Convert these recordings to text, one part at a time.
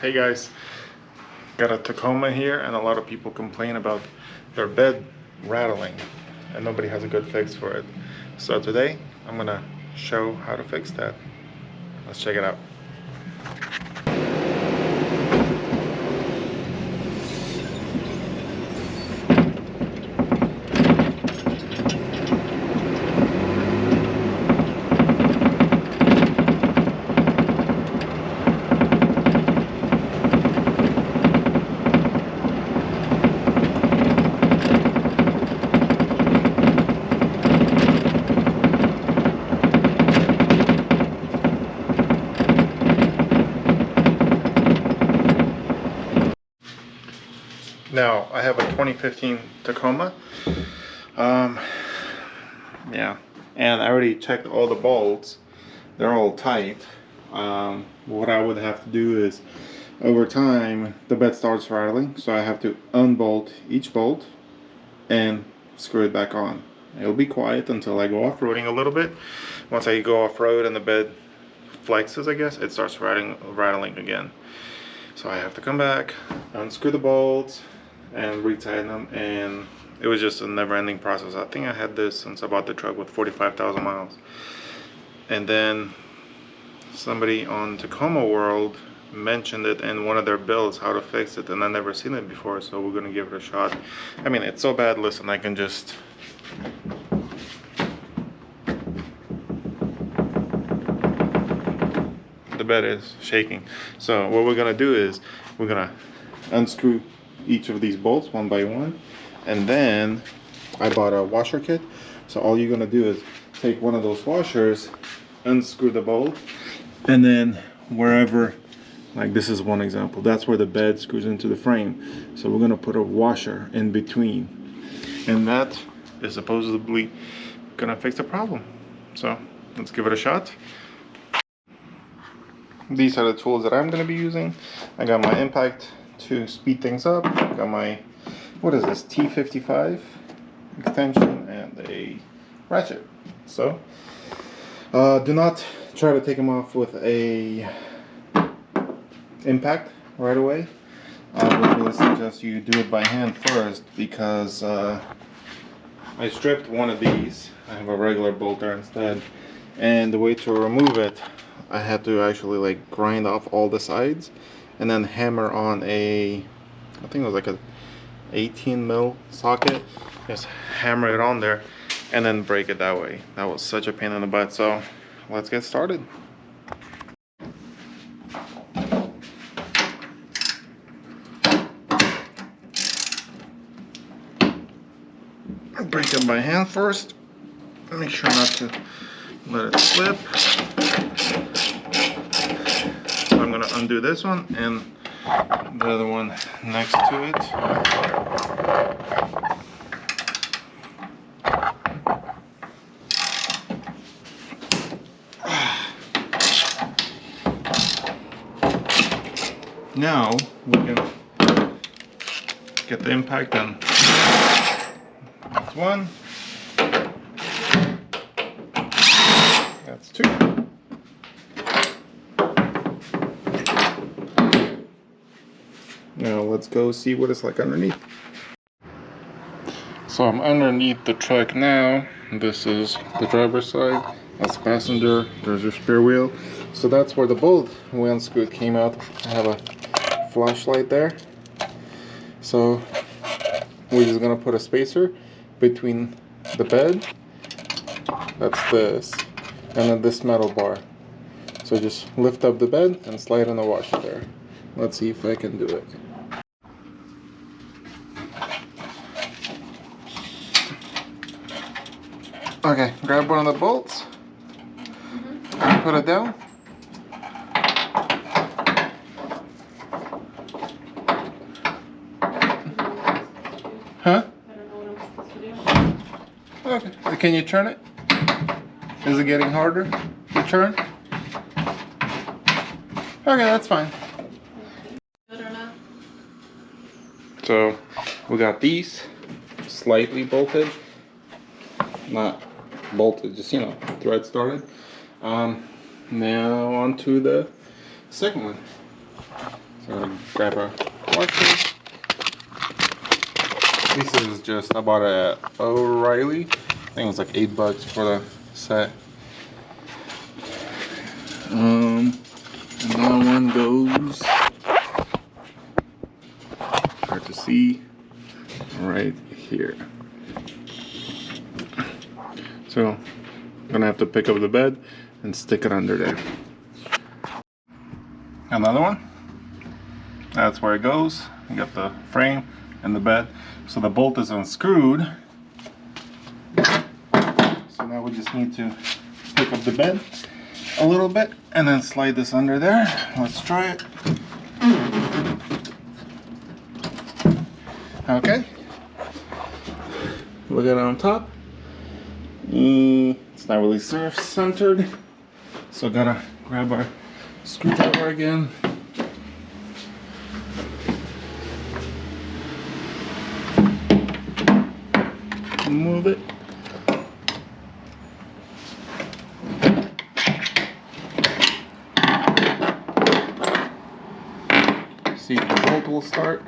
Hey guys, got a Tacoma here, and a lot of people complain about their bed rattling and nobody has a good fix for it. So today I'm gonna show how to fix that. Let's check it out. Now, I have a 2015 Tacoma. Yeah, and I already checked all the bolts. They're all tight. What I would have to do is, over time, the bed starts rattling, so I have to unbolt each bolt and screw it back on. It'll be quiet until I go off-roading a little bit. Once I go off-road and the bed flexes, I guess, it starts rattling again. So I have to come back, unscrew the bolts, and retighten them, and it was just a never-ending process. I think I had this since I bought the truck with 45,000 miles. And then somebody on Tacoma World mentioned it in one of their bills, how to fix it, and I never seen it before, so we're gonna give it a shot. I mean, it's so bad, listen, I can just the bed is shaking. So what we're gonna do is we're gonna unscrew each of these bolts one by one, and then I bought a washer kit. So all you're gonna do is take one of those washers, unscrew the bolt, and then wherever, like this is one example, that's where the bed screws into the frame. So we're gonna put a washer in between, and that is supposedly gonna fix the problem. So let's give it a shot. These are the tools that I'm going to be using. I got my impact to speed things up. I got my, what is this, T55 extension and a ratchet. So do not try to take them off with a impact right away. I would really suggest you do it by hand first, because I stripped one of these. I have a regular bolter instead, and the way to remove it, I had to actually like grind off all the sides and then hammer on a, I think it was like a 18 mil socket. Just hammer it on there and then break it that way. That was such a pain in the butt. So let's get started. Break it by hand first. Make sure not to let it slip. I'm gonna undo this one and the other one next to it. Now we can get the impact on. That's one. That's two. Now let's go see what it's like underneath. So I'm underneath the truck now. This is the driver's side. That's the passenger. There's your spare wheel. So that's where the bolt we unscrewed came out. I have a flashlight there. So we're just gonna put a spacer between the bed. That's this. And then this metal bar. So just lift up the bed and slide in the washer there. Let's see if I can do it. Okay, grab one of the bolts and put it down. Huh? I don't know what I'm supposed to do. Okay, can you turn it? Is it getting harder to turn? Okay, that's fine. Good or not? So we got these slightly bolted, not bolted, just, you know, thread started. Now onto the second one. So grab a washer. This is just, I bought it at O'Reilly. I think it was like $8 for the set. And that one goes, hard to see, right here. So I'm gonna have to pick up the bed and stick it under there. Another one. That's where it goes. You got the frame and the bed. So the bolt is unscrewed. So now we just need to pick up the bed a little bit and then slide this under there. Let's try it. Okay. Look at it on top. It's not really centered. So gotta grab our screwdriver again. Move it. See if the bolt will start.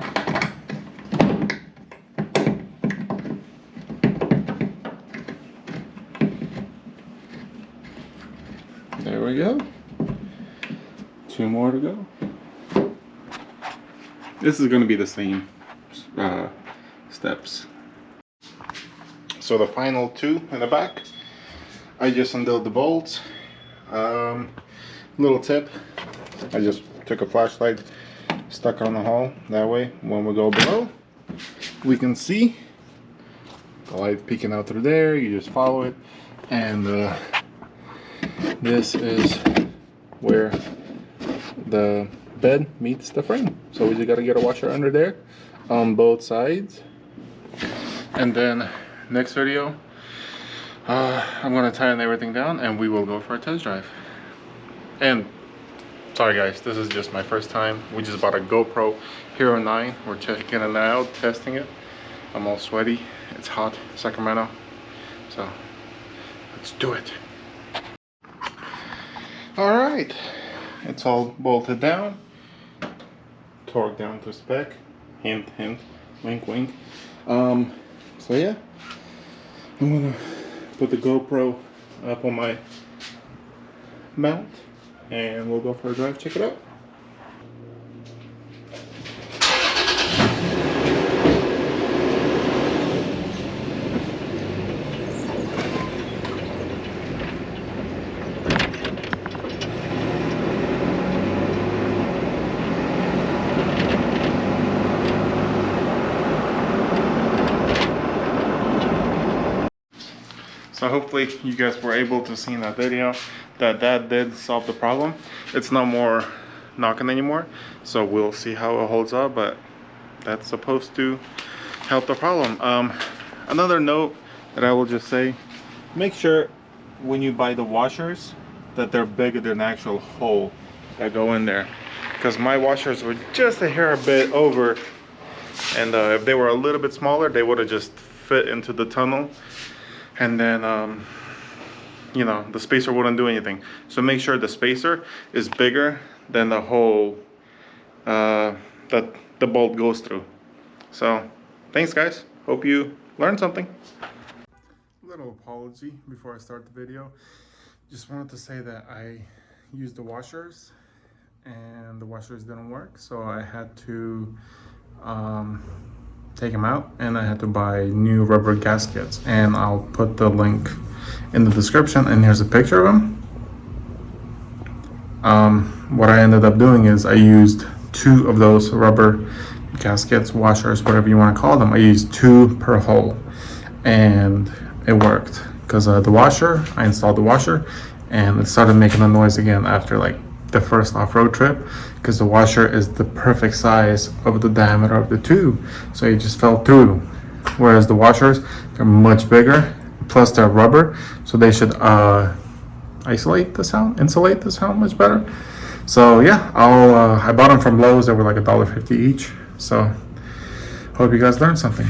There we go. 2 more to go. This is going to be the same steps. So the final 2 in the back, I just undid the bolts. Little tip, I just took a flashlight, stuck on the hole. That way, when we go below, we can see the light peeking out through there. You just follow it, and this is where the bed meets the frame. So we just gotta get a washer under there on both sides, and then next video, I'm gonna tighten everything down and we will go for a test drive. And sorry guys, this is just my first time. We just bought a GoPro Hero 9. We're checking it out, testing it. I'm all sweaty. It's hot, Sacramento. So let's do it. All right, it's all bolted down, torqued down to spec. Hint, hint, wink, wink. So yeah. I'm gonna put the GoPro up on my mount and we'll go for a drive, check it out. So hopefully you guys were able to see in that video that did solve the problem. It's no more knocking anymore, so we'll see how it holds up, but that's supposed to help the problem. Another note that I will just say, make sure when you buy the washers that they're bigger than the actual hole that go in there, because my washers were just a hair a bit over, and if they were a little bit smaller they would have just fit into the tunnel, and then you know, the spacer wouldn't do anything. So make sure the spacer is bigger than the hole that the bolt goes through. So thanks guys, hope you learned something. Little apology before I start the video. Just wanted to say that I used the washers and the washers didn't work, so I had to take them out and I had to buy new rubber gaskets, and I'll put the link in the description, and here's a picture of them. What I ended up doing is I used 2 of those rubber gaskets, washers, whatever you want to call them. I used 2 per hole and it worked, because the washer, I installed the washer and it started making a noise again after like the first off-road trip, because the washer is the perfect size of the diameter of the tube, so it just fell through, whereas the washers, they're much bigger, plus they're rubber, so they should insulate the sound much better. So yeah, I bought them from Lowe's. They were like $1.50 each, so hope you guys learned something.